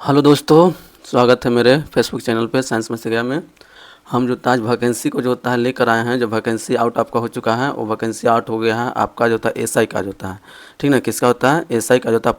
Hello दोस्तों, स्वागत है मेरे फेसबुक चैनल पे साइंस में गया में। हम जो आज वैकेंसी को जो होता है लेकर आए हैं। जो वैकेंसी आउट आपका हो चुका है वो वैकेंसी आउट हो गया है आपका जो होता है एसआई का जो होता है, ठीक ना। किसका होता है? एसआई का जो होता है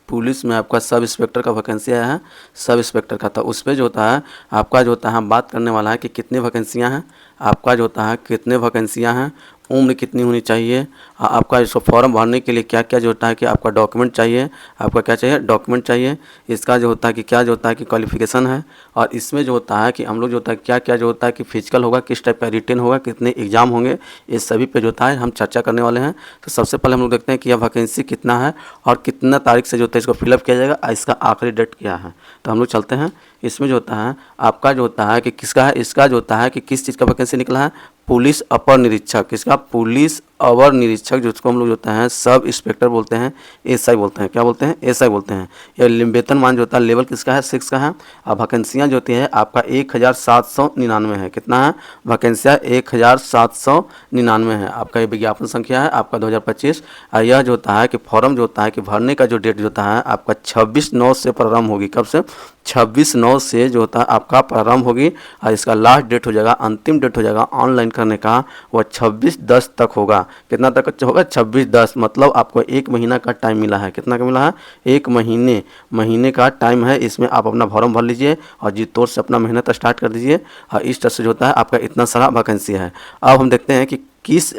पुलिस में आपका सब इंस्पेक्टर का वैकेंसी आया है, सब इंस्पेक्टर का। तो उस पर जो होता है आपका जो होता है हम बात करने वाला है कि कितनी वैकेंसियाँ हैं, आपका जो होता है कितने वैकेंसियाँ हैं, उम्र कितनी होनी चाहिए, आपका इसको फॉर्म भरने के लिए क्या क्या जो होता है कि आपका डॉक्यूमेंट चाहिए, आपका क्या चाहिए डॉक्यूमेंट चाहिए, इसका जो होता है कि क्या जो होता है कि क्वालिफिकेशन है, और इसमें जो होता है कि हम लोग जो होता है क्या क्या जो होता है कि फिजिकल होगा, किस टाइप का रिटेन होगा, कितने एग्जाम होंगे, इस सभी पे जो होता है हम चर्चा करने वाले हैं। तो सबसे पहले हम लोग देखते हैं कि यह वैकेंसी कितना है और कितना तारीख से जो होता है इसको फिलअप किया जाएगा, इसका आखिरी डेट क्या है। तो हम लोग चलते हैं। इसमें जो होता है आपका जो होता है कि किसका है, इसका जो होता है कि किस चीज़ का वैकेंसी निकला है, पुलिस अपर निरीक्षक। किसका? पुलिस अवर निरीक्षक, जिसको हम लोग होता है सब इंस्पेक्टर बोलते हैं, एसआई बोलते हैं। क्या बोलते हैं? एसआई बोलते हैं। यह वेतनमान जो होता है लेवल किसका है? 6 का है। अब वैकेंसियाँ जो होती है आपका 1799 है। कितना है? वैकेंसियाँ 1799 है। आपका ये विज्ञापन संख्या है आपका 2025। और यह जो होता है कि फॉर्म जो होता है कि भरने का जो डेट जो होता है आपका 26/9 से प्रारंभ होगी। कब से? 26/9 से जो होता है आपका प्रारंभ होगी, और इसका लास्ट डेट हो जाएगा, अंतिम डेट हो जाएगा ऑनलाइन करने का, वह 26/10 तक होगा। कितना तक होगा? 26/10। मतलब आपको 1 महीना का टाइम मिला है। कितना का मिला है? 1 महीने का टाइम है। इसमें आप अपना फॉर्म भर लीजिए और जी तौर से अपना मेहनत स्टार्ट कर दीजिए। और इस तरह से जो होता है आपका इतना सारा वैकेंसी है। अब हम देखते हैं कि किस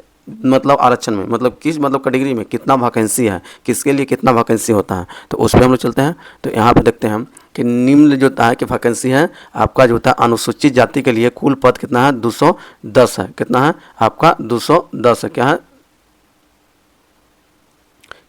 मतलब आरक्षण में, मतलब किस मतलब कैटेगरी में कितना वैकेंसी है, किसके लिए कितना वैकेंसी होता है। तो उस पर हम लोग चलते हैं। तो यहाँ पे देखते हैं हम कि निम्न जो होता है कि वैकेंसी है आपका जो होता है अनुसूचित जाति के लिए कुल पद कितना है? 210 है। कितना है? आपका 210 है। क्या है?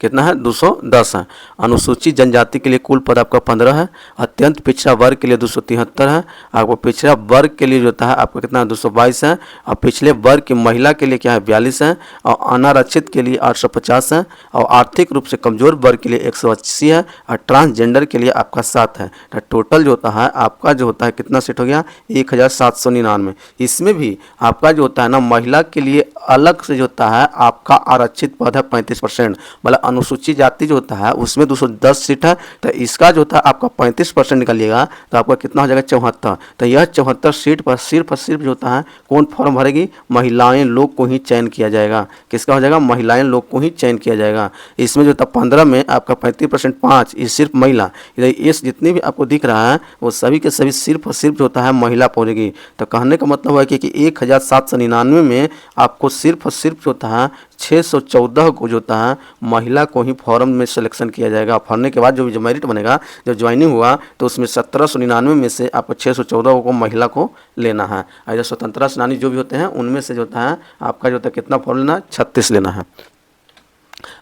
कितना है? 210 है। अनुसूचित जनजाति के लिए कुल पद आपका 15 है। अत्यंत पिछड़ा वर्ग के लिए 273 है। आपको पिछड़ा वर्ग के लिए जो होता है आपका कितना है? 222 है। और पिछले वर्ग की महिला के लिए क्या है? 42 है। और अनारक्षित के लिए 850 है। और आर्थिक रूप से कमजोर वर्ग के लिए 180 है। और ट्रांसजेंडर के लिए आपका 7 है। तो टोटल जो होता है आपका जो होता है कितना सीट हो गया? 1799। इसमें भी आपका जो होता है ना महिला के लिए अलग से जो होता है आपका आरक्षित पद है 35%। मतलब अनुसूचित जाति जो होता है उसमें 210 सीट है। तो इसका जो होता है आपका 35% निकालिएगा तो आपका कितना हो जाएगा? 74। तो यह 74 सीट पर सिर्फ जो होता है कौन फॉर्म भरेगी? महिलाएं लोग को ही चयन किया जाएगा। किसका हो जाएगा? महिलाएं लोग को ही चयन किया जाएगा। इसमें जो होता है 15 में आपका 35% 5 ये सिर्फ महिला। ये जितनी भी आपको दिख रहा है वो सभी के सभी सिर्फ जो होता है महिला पहुँचेगी। तो कहने का मतलब है कि 1799 में आपको सिर्फ जो होता है 614 को जो होता है महिला को ही फॉर्म में सिलेक्शन किया जाएगा। भरने के बाद जो मेरिट बनेगा, जो ज्वाइनिंग हुआ, तो उसमें 1799 में से आपको 614 को महिला को लेना है। और जो स्वतंत्रता सेनानी जो भी होते हैं उनमें से जो होता है आपका जो होता है कितना फॉर्म लेना है? 36 लेना है।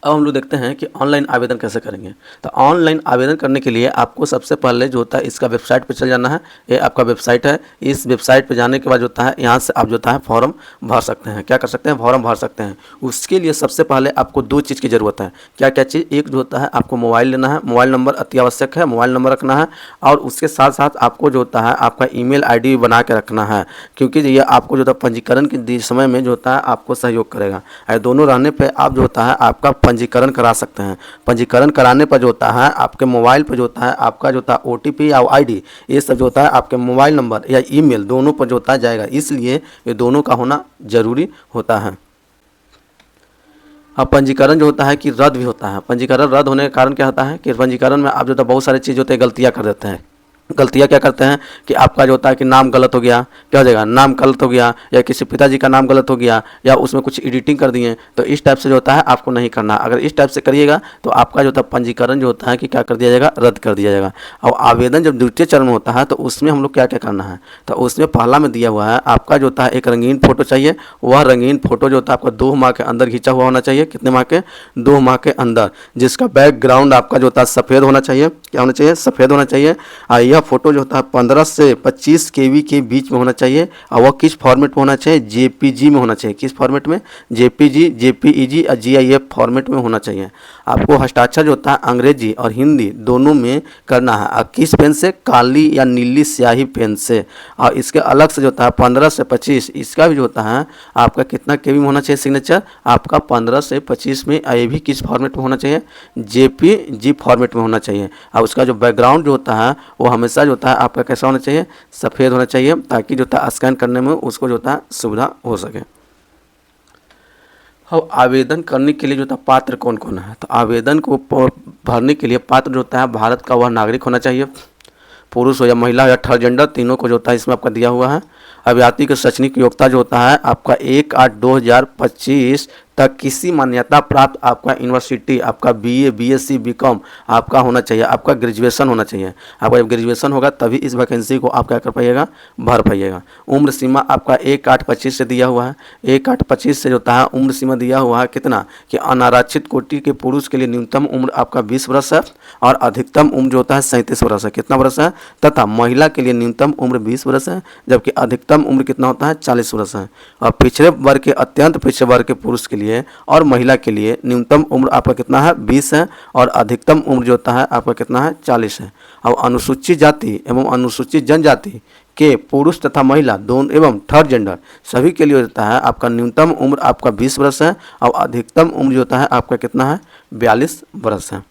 अब हम लोग देखते हैं कि ऑनलाइन आवेदन कैसे करेंगे। तो ऑनलाइन आवेदन करने के लिए आपको सबसे पहले जो होता है इसका वेबसाइट पर चल जाना है। ये आपका वेबसाइट है। इस वेबसाइट पर जाने के बाद जो होता है यहाँ से आप जो होता है फॉर्म भर सकते हैं। क्या कर सकते हैं? फॉर्म भर सकते हैं। उसके लिए सबसे पहले आपको 2 चीज़ की ज़रूरत है। क्या क्या चीज़? एक जो होता है आपको मोबाइल लेना है, मोबाइल नंबर अति आवश्यक है, मोबाइल नंबर रखना है। और उसके साथ साथ आपको जो होता है आपका ईमेल आईडी बना के रखना है, क्योंकि ये आपको जो होता है पंजीकरण के समय में जो होता है आपको सहयोग करेगा। और दोनों रहने पर आप जो होता है आपका पंजीकरण करा सकते हैं। पंजीकरण कराने पर जो होता है आपके मोबाइल पर जो होता है आपका जो होता है ओटीपी या आईडी, ये सब जो होता है आपके मोबाइल नंबर या ईमेल दोनों पर जो होता है जाएगा। इसलिए ये दोनों का होना जरूरी होता है। अब पंजीकरण जो होता है कि रद्द भी होता है। पंजीकरण रद्द होने का कारण क्या होता है कि पंजीकरण में आप जो होता है बहुत सारी चीज़ होते हैं गलतियाँ कर देते हैं। गलतियाँ क्या करते हैं कि आपका जो होता है कि नाम गलत हो गया, क्या हो जाएगा? नाम गलत हो गया, या किसी पिताजी का नाम गलत हो गया, या उसमें कुछ एडिटिंग कर दिए। तो इस टाइप से जो होता है आपको नहीं करना। अगर इस टाइप से करिएगा तो आपका जो होता है पंजीकरण जो होता है कि क्या कर दिया जाएगा? रद्द कर दिया जाएगा। और आवेदन जब द्वितीय चरण में होता है तो उसमें हम लोग क्या क्या करना है? तो उसमें पहला में दिया हुआ है आपका जो होता है एक रंगीन फोटो चाहिए। वह रंगीन फोटो जो होता है आपका 2 माह के अंदर खींचा हुआ होना चाहिए। कितने माह के? 2 माह के अंदर। जिसका बैकग्राउंड आपका जो होता है सफ़ेद होना चाहिए। क्या होना चाहिए? सफ़ेद होना चाहिए। और यह फ़ोटो जो होता है 15 से 25 केबी के बीच में होना चाहिए और वह किस फॉर्मेट में होना चाहिए, जेपीजी में होना चाहिए। किस फॉर्मेट में, जेपीजी, जेपीईजी और जीआईएफ फॉर्मेट में होना चाहिए। आपको हस्ताक्षर जो होता है अंग्रेजी और हिंदी दोनों में करना है। और किस पेन से, काली या नीली स्याही पेन से। और इसके अलग से जो होता है 15 से 25, इसका भी जो होता है आपका कितना केबी में होना चाहिए सिग्नेचर, आपका 15 से 25 में। ये भी किस फॉर्मेट में होना चाहिए, जेपीजी फॉर्मेट में होना चाहिए। और उसका जो बैकग्राउंड जो होता है वो हमेशा जो होता है आपका कैसा होना चाहिए, सफ़ेद होना चाहिए, ताकि जो होता है स्कैन करने में उसको जो होता है सुविधा हो सके। अब आवेदन करने के लिए जो होता है पात्र कौन कौन है, तो आवेदन को भरने के लिए पात्र जो होता है भारत का वह नागरिक होना चाहिए, पुरुष हो या महिला हो या थर्ड जेंडर, तीनों को जो होता है इसमें आपका दिया हुआ है। अभ्यर्थी की शैक्षणिक योग्यता जो होता है आपका 1/8/2025 तक किसी मान्यता प्राप्त आपका यूनिवर्सिटी, आपका बीए, बीएससी, बीकॉम आपका होना चाहिए, आपका ग्रेजुएशन होना चाहिए। आपका जब ग्रेजुएशन होगा तभी इस वैकेंसी को आप क्या कर पाइएगा, भर पाइएगा। उम्र सीमा आपका 1/8/25 से दिया हुआ है। 1/8/25 से जो होता है उम्र सीमा दिया हुआ है कितना, कि अनारक्षित कोटि के पुरुष के लिए न्यूनतम उम्र आपका 20 वर्ष है और अधिकतम उम्र जो होता है 37 वर्ष है। कितना वर्ष है, तथा महिला के लिए न्यूनतम उम्र 20 वर्ष है जबकि अधिकतम उम्र कितना होता है 40 वर्ष है। और पिछड़े वर्ग के, अत्यंत पिछड़े वर्ग के पुरुष के लिए और महिला के लिए न्यूनतम उम्र आपका कितना है 20 है और अधिकतम उम्र जो होता है आपका कितना है 40 है। अब अनुसूचित जाति एवं अनुसूचित जनजाति के पुरुष तथा महिला दोनों एवं थर्ड जेंडर सभी के लिए होता है आपका न्यूनतम उम्र आपका 20 वर्ष है और अधिकतम उम्र जो होता है आपका कितना है 42 वर्ष है।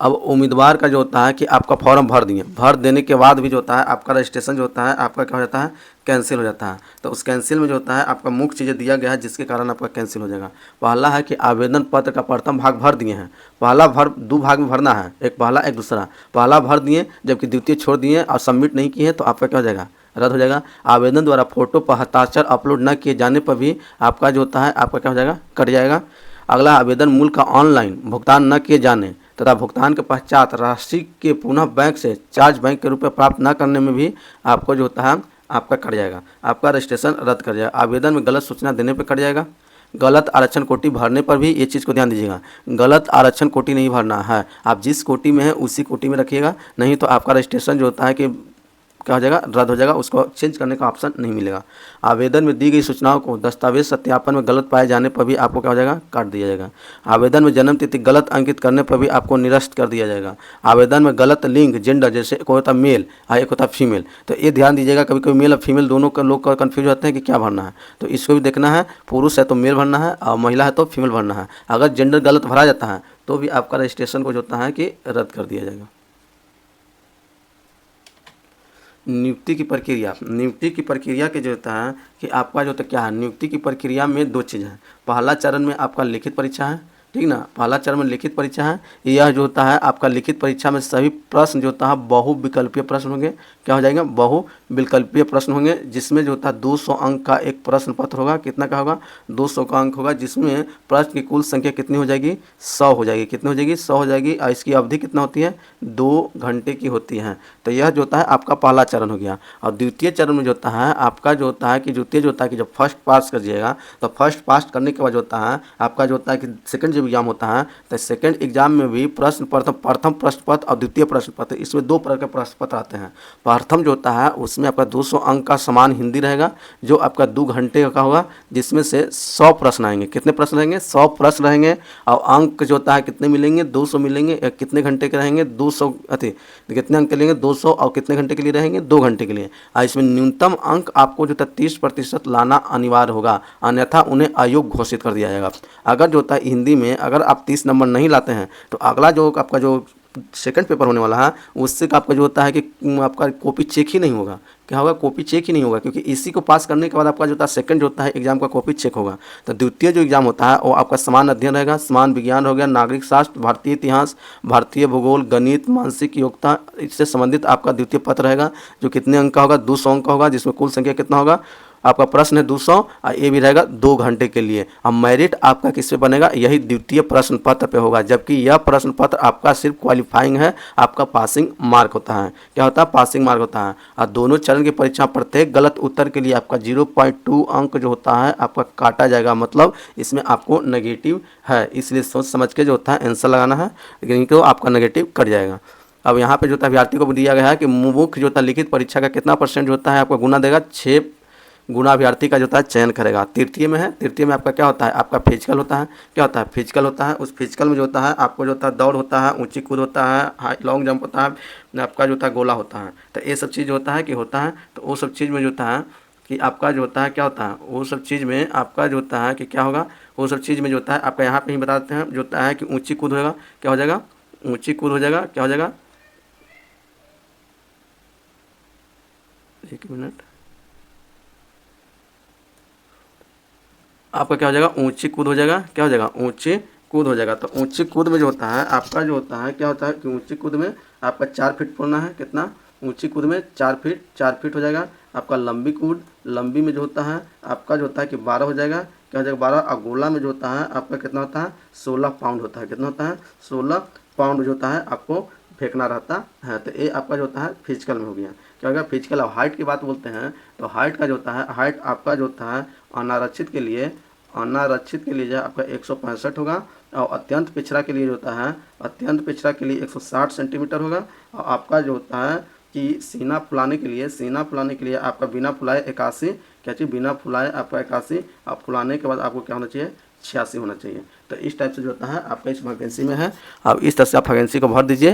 अब उम्मीदवार का जो होता है कि आपका फॉर्म भर दिए, भर देने के बाद भी जो होता है आपका रजिस्ट्रेशन जो होता है आपका क्या हो जाता है, कैंसिल हो जाता है। तो उस कैंसिल में जो होता है आपका मुख्य चीज़ें दिया गया है जिसके कारण आपका कैंसिल हो जाएगा। पहला है कि आवेदन पत्र का प्रथम भाग भर दिए हैं, पहला दो भाग में भरना है, एक पहला एक दूसरा। पहला भर दिए जबकि द्वितीय छोड़ दिए और सबमिट नहीं किए तो आपका क्या हो जाएगा, रद्द हो जाएगा। आवेदन द्वारा फोटो पर हस्ताक्षर अपलोड न किए जाने पर भी आपका जो होता है आपका क्या हो जाएगा, कट जाएगा। अगला, आवेदन मूल्य का ऑनलाइन भुगतान न किए जाने तथा भुगतान के पश्चात राशि के पुनः बैंक से चार्ज बैंक के रूप में प्राप्त न करने में भी आपको जो होता है आपका कट जाएगा, आपका रजिस्ट्रेशन रद्द कर जाएगा। आवेदन में गलत सूचना देने पर कट जाएगा। गलत आरक्षण कोटि भरने पर भी ये चीज़ को ध्यान दीजिएगा, गलत आरक्षण कोटि नहीं भरना है। आप जिस कोटि में है उसी कोटि में रखिएगा, नहीं तो आपका रजिस्ट्रेशन जो होता है कि क्या हो जाएगा, रद्द हो जाएगा, उसको चेंज करने का ऑप्शन नहीं मिलेगा। आवेदन में दी गई सूचनाओं को दस्तावेज सत्यापन में गलत पाए जाने पर भी आपको क्या हो जाएगा, काट दिया जाएगा। आवेदन में जन्म तिथि गलत अंकित करने पर भी आपको निरस्त कर दिया जाएगा। आवेदन में गलत लिंग जेंडर, जैसे एक होता मेल और एक होता फीमेल, तो ये ध्यान दीजिएगा, कभी कभी मेल और फीमेल दोनों का लोग कन्फ्यूज होते हैं कि क्या भरना है, तो इसको भी देखना है। पुरुष है तो मेल भरना है और महिला है तो फीमेल भरना है। अगर जेंडर गलत भरा जाता है तो भी आपका रजिस्ट्रेशन को जो होता है कि रद्द कर दिया जाएगा। नियुक्ति की प्रक्रिया, नियुक्ति की प्रक्रिया के जो होता है कि आपका जो होता है क्या है, नियुक्ति की प्रक्रिया में दो चीज़ है। पहला चरण में आपका लिखित परीक्षा है, ठीक ना, पहला चरण में लिखित परीक्षा है। यह जो होता है आपका लिखित परीक्षा में सभी प्रश्न जो होता है बहुविकल्पीय प्रश्न होंगे। क्या हो जाएगा, बहुविकल्पीय प्रश्न होंगे, जिसमें जो होता है 200 अंक का एक प्रश्न पत्र होगा। कितना का होगा, 200 का अंक होगा, जिसमें प्रश्न की कुल संख्या कितनी हो जाएगी, 100 हो जाएगी। कितनी हो जाएगी, 100 हो जाएगी। और इसकी अवधि कितना होती है, 2 घंटे की होती है। तो यह जो होता है आपका पहला चरण हो गया। और द्वितीय चरण में जो होता है आपका जो होता है कि द्वितीय जो होता है कि जब फर्स्ट पास कर जाएगा तो फर्स्ट पास करने के बाद जो होता है आपका जो होता है कि सेकंड जब एग्जाम होता है तो सेकंड एग्जाम में भी प्रथम प्रश्न पत्र और द्वितीय प्रश्न पत्र, इसमें 2 प्रकार के प्रश्न पत्र आते हैं। प्रथम जो होता है उसमें आपका 200 अंक का समान हिंदी रहेगा, जो आपका 2 घंटे का होगा, जिसमें से 100 प्रश्न आएंगे। कितने प्रश्न रहेंगे, 100 प्रश्न रहेंगे। और अंक जो होता है कितने मिलेंगे, 200 मिलेंगे। कितने घंटे के रहेंगे, 200 कितने अंक के लेंगे, 200, और कितने घंटे के लिए रहेंगे, 2 घंटे के लिए। और इसमें न्यूनतम अंक आपको जो 30% लाना अनिवार्य होगा, अन्यथा उन्हें अयोग्य घोषित कर दिया जाएगा। अगर जो होता है हिंदी में अगर आप 30 नंबर नहीं लाते हैं तो अगला जो आपका जो सेकंड पेपर होने वाला है उससे आपका जो होता है कि आपका कॉपी चेक ही नहीं होगा। क्या होगा, कॉपी चेक ही नहीं होगा, क्योंकि इसी को पास करने के बाद आपका जो होता है सेकंड जो होता है एग्जाम का कॉपी चेक होगा। तो द्वितीय जो एग्जाम होता है वो आपका समान अध्ययन रहेगा, समान विज्ञान हो गया, नागरिक शास्त्र, भारतीय इतिहास, भारतीय भूगोल, गणित, मानसिक योग्यता, इससे संबंधित आपका द्वितीय पत्र रहेगा, जो कितने अंक का होगा, 200 अंक का होगा, जिसमें कुल संख्या कितना होगा, आपका प्रश्न है 200 और ये भी रहेगा 2 घंटे के लिए। अब मेरिट आपका किस पे बनेगा, यही द्वितीय प्रश्न पत्र पे होगा, जबकि यह प्रश्न पत्र आपका सिर्फ क्वालिफाइंग है, आपका पासिंग मार्क होता है। क्या होता है, पासिंग मार्क होता है। और दोनों चरण की परीक्षा प्रत्येक गलत उत्तर के लिए आपका 0.2 अंक जो होता है आपका काटा जाएगा, मतलब इसमें आपको नेगेटिव है, इसलिए सोच समझ के जो होता है आंसर लगाना है, लेकिन तो आपका नेगेटिव कट जाएगा। अब यहाँ पे जो होता है अभ्यर्थी को दिया गया है कि मुख्य जो होता है लिखित परीक्षा का कितना परसेंट जो होता है आपका गुना देगा, 6 गुना अभ्यर्थी का जो होता है चयन करेगा। तृतीय में है, तृतीय में आपका क्या होता है, आपका फिजिकल होता है, क्या होता है फिजिकल होता है। उस फिजिकल में जो होता है आपको जो होता है दौड़ होता है, ऊंची कूद होता है, हाई लॉन्ग जंप होता है, आपका जो होता है गोला होता है। तो ये सब चीज़ होता है कि होता है, तो वो सब चीज़ में जो होता है कि आपका जो होता है क्या होता है, वो सब चीज़ में आपका जो होता है कि क्या होगा, वो सब चीज़ में जो होता है आपका यहाँ पे ही बता देते हैं, जो होता है कि ऊंची कूद होगा, क्या हो जाएगा, ऊंची कूद हो जाएगा, क्या हो जाएगा, एक मिनट, आपका क्या हो जाएगा, ऊंची कूद हो जाएगा, क्या हो जाएगा, ऊंची कूद हो जाएगा। तो ऊंची कूद में जो होता है आपका जो होता है क्या होता है कि ऊंची कूद में आपका 4 फीट फोड़ना है, कितना, ऊंची कूद में 4 फीट हो जाएगा। आपका लंबी कूद, लंबी में जो होता है आपका जो होता है कि 12 हो जाएगा, क्या हो जाएगा 12। और गोला में जो होता है आपका कितना होता है, 16 पाउंड होता है, कितना होता है, 16 पाउंड जो होता है आपको फेंकना रहता है। तो ये आपका जो होता है फिजिकल में हो गया, क्या होगा फिजिकल। अब हाइट की बात बोलते हैं तो हाइट का जो होता है, हाइट आपका जो होता है अनारक्षित के लिए, अनारक्षित के लिए जो है आपका 165 होगा, और अत्यंत पिछड़ा के लिए जो होता है, अत्यंत पिछड़ा के लिए 160 सेंटीमीटर होगा। और आपका जो होता है कि सीना फुलाने के लिए, सीना फुलाने के लिए आपका बिना फुलाए 81, क्या चाहिए, बिना फुलाए आपका 81, और फुलाने के बाद आपको क्या होना चाहिए, 86 होना चाहिए। तो इस टाइप से जो होता है आपका इस वैकेंसी में है। अब इस तरह से आप वैकेंसी को भर दीजिए।